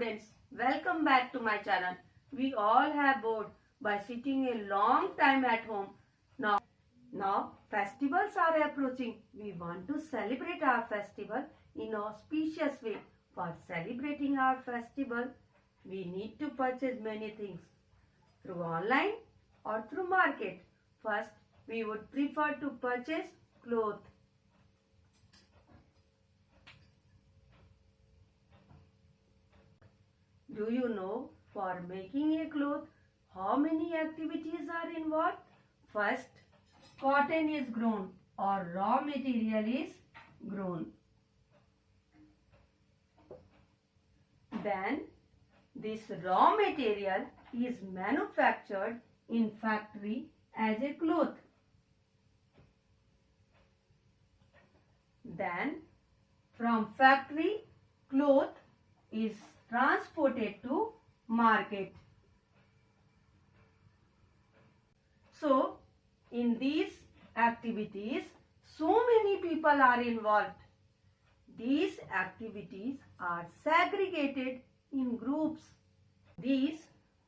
students, welcome back to my channel. We all have bored by sitting a long time at home. Now festivals are approaching. We want to celebrate our festival in an auspicious way. For celebrating our festival, we need to purchase many things through online or through market. First, we would prefer to purchase clothes. Do you know for making a cloth how many activities are involved? First, cotton is grown or raw material is grown. Then this raw material is manufactured in factory as a cloth. Then from factory, cloth is transported to market. So, in these activities, so many people are involved. These activities are segregated in groups. These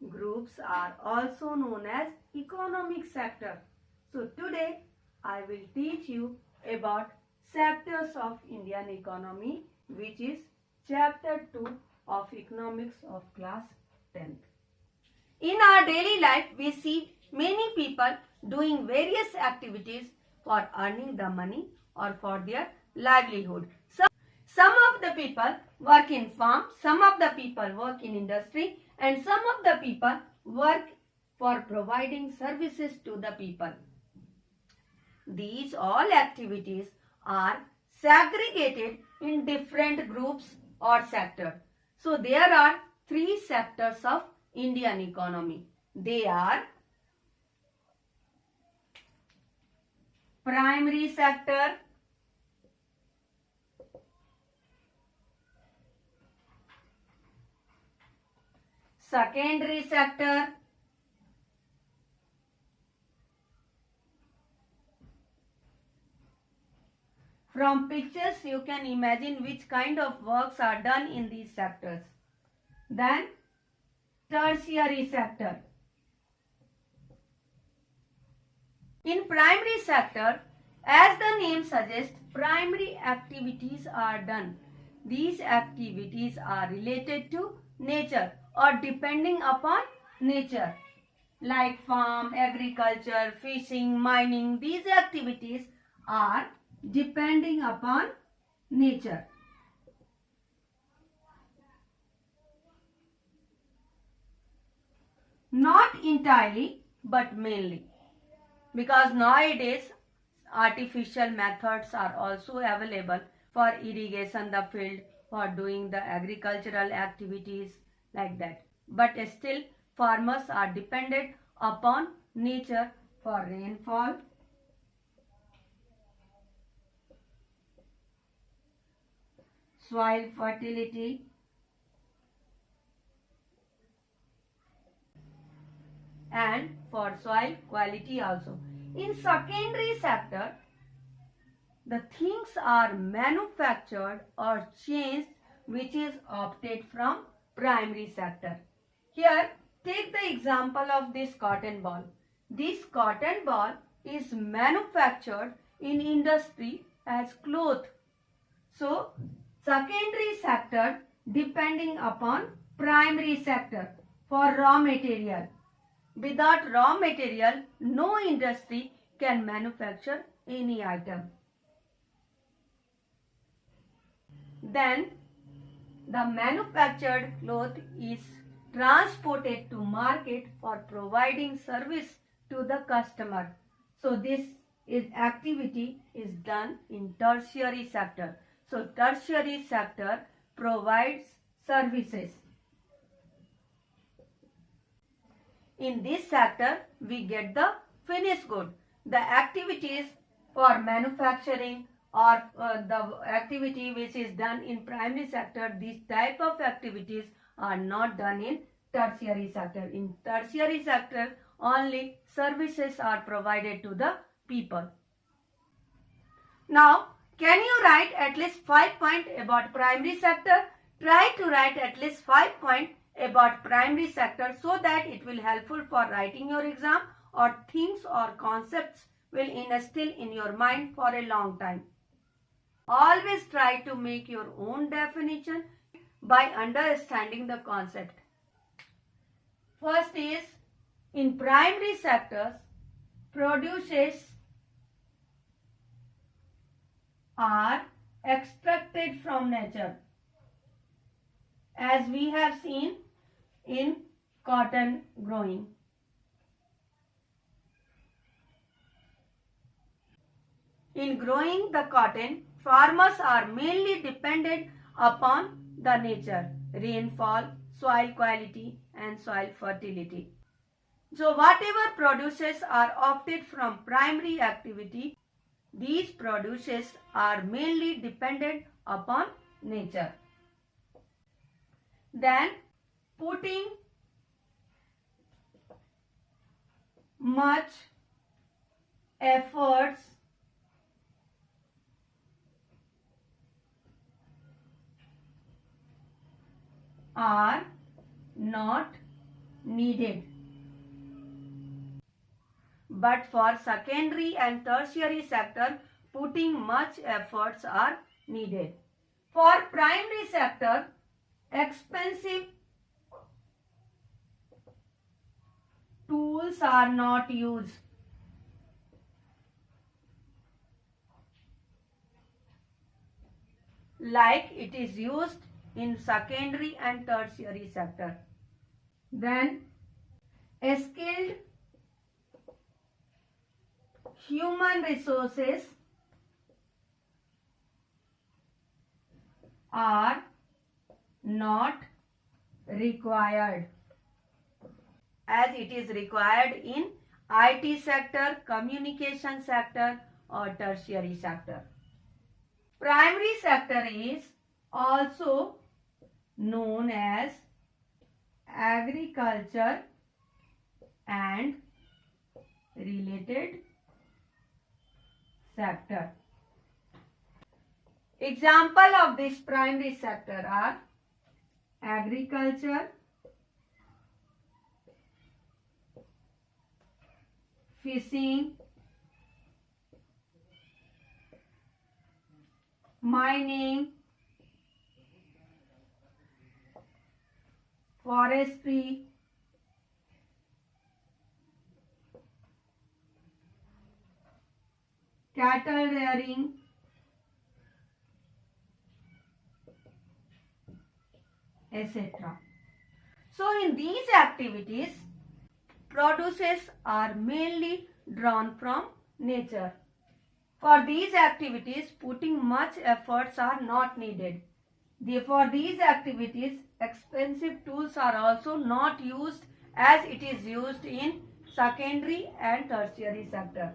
groups are also known as economic sector. So, today I will teach you about sectors of Indian economy, which is chapter 2 of economics of class 10th. In our daily life, we see many people doing various activities for earning the money or for their livelihood. Some of the people work in farm, some of the people work in industry, and some of the people work for providing services to the people. These all activities are segregated in different groups or sectors. So there are three sectors of Indian economy. They are primary sector, secondary sector, from pictures you can imagine which kind of works are done in these sectors. Then tertiary sector. In primary sector, as the name suggests, primary activities are done. These activities are related to nature or depending upon nature, like farm, agriculture, fishing, mining. These activities are depending upon nature. Not entirely, but mainly. Because nowadays artificial methods are also available for irrigation the field, for doing the agricultural activities like that. But still farmers are dependent upon nature for rainfall, soil fertility, and for soil quality also. In secondary sector, the things are manufactured or changed which is opted from primary sector. Here, take the example of this cotton ball. This cotton ball is manufactured in industry as cloth. So, secondary sector depending upon primary sector for raw material. Without raw material, no industry can manufacture any item. Then, the manufactured cloth is transported to market for providing service to the customer. So, this activity is done in tertiary sector. So, tertiary sector provides services. In this sector, we get the finished good. The activities for manufacturing or the activity which is done in primary sector, these type of activities are not done in tertiary sector. In tertiary sector, only services are provided to the people. Now, can you write at least 5 points about primary sector? Try to write at least 5 points about primary sector so that it will helpful for writing your exam, or things or concepts will instill in your mind for a long time. Always try to make your own definition by understanding the concept. First is, in primary sectors, produces are extracted from nature, as we have seen in cotton growing. In growing the cotton, farmers are mainly dependent upon the nature, rainfall, soil quality and soil fertility. So whatever produces are opted from primary activity, these produces are mainly dependent upon nature. Then putting much efforts are not needed. But for secondary and tertiary sector, putting much efforts are needed. For primary sector, expensive tools are not used. Like it is used in secondary and tertiary sector. Then skilled human resources are not required, as it is required in IT sector, communication sector or tertiary sector. Primary sector is also known as agriculture and related sector. Example of this primary sector are agriculture, fishing, mining, forestry, cattle rearing, etc. So in these activities, produces are mainly drawn from nature. For these activities, putting much efforts are not needed. For these activities, expensive tools are also not used, as it is used in secondary and tertiary sector.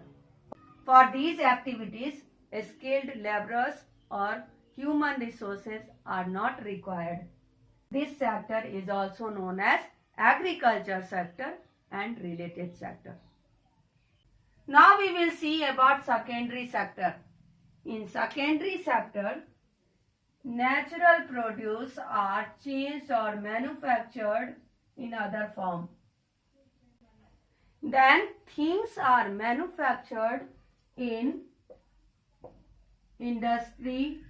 For these activities, skilled laborers or human resources are not required. This sector is also known as agriculture sector and related sector. Now we will see about secondary sector. In secondary sector, natural produce are changed or manufactured in other form. Then things are manufactured in industry,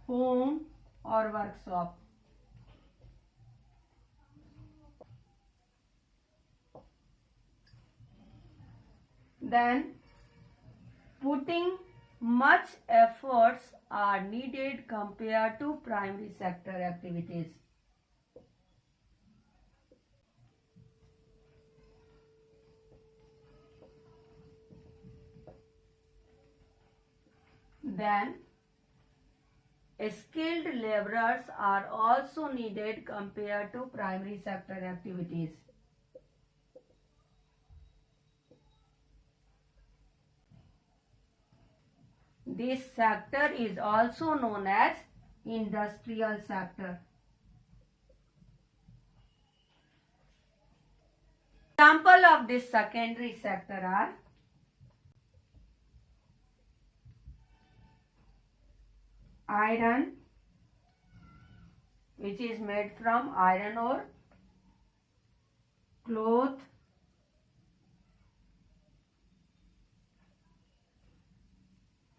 home or workshop. Then putting much efforts are needed compared to primary sector activities. Then skilled laborers are also needed compared to primary sector activities. This sector is also known as industrial sector. Example of this secondary sector are iron, which is made from iron ore, cloth,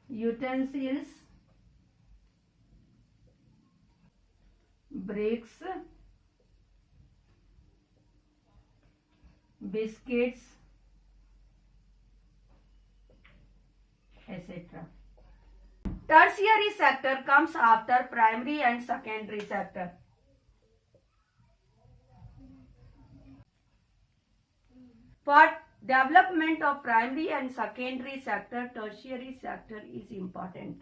utensils, bricks, biscuits, etc. Tertiary sector comes after primary and secondary sector. For development of primary and secondary sector, tertiary sector is important.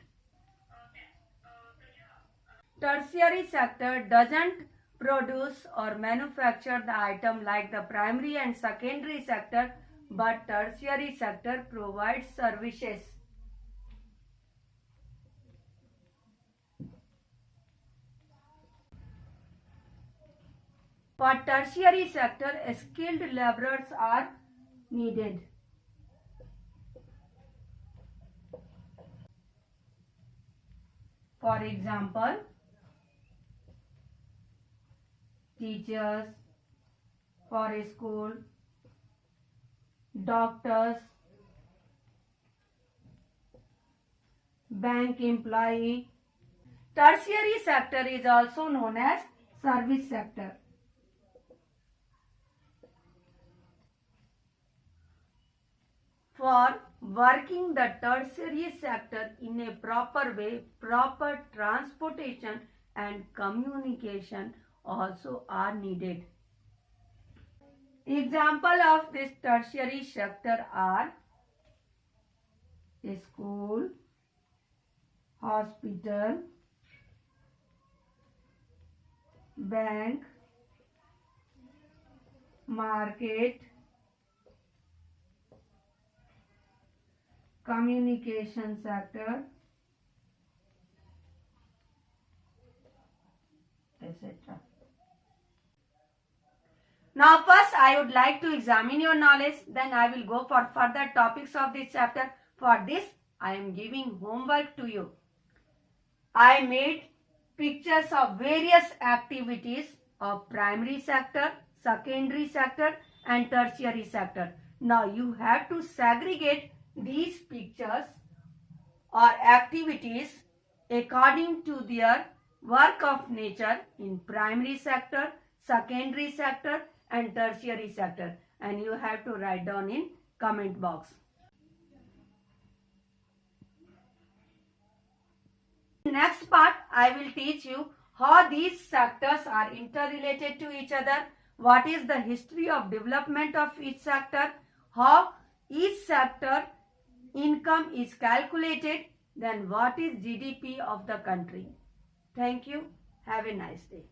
Tertiary sector doesn't produce or manufacture the item like the primary and secondary sector, but tertiary sector provides services. For tertiary sector, skilled laborers are needed. For example, teachers for a school, doctors, bank employee. Tertiary sector is also known as service sector. For working the tertiary sector in a proper way, proper transportation and communication also are needed. Example of this tertiary sector are a school, hospital, bank, market, communication sector, etc. Now first I would like to examine your knowledge, then I will go for further topics of this chapter. For this I am giving homework to you. I made pictures of various activities of primary sector, secondary sector and tertiary sector. Now you have to segregate these pictures or activities according to their work of nature in primary sector, secondary sector and tertiary sector, and you have to write down in comment box. Next part I will teach you how these sectors are interrelated to each other, what is the history of development of each sector, how each sector income is calculated, then what is GDP of the country. Thank you. Have a nice day.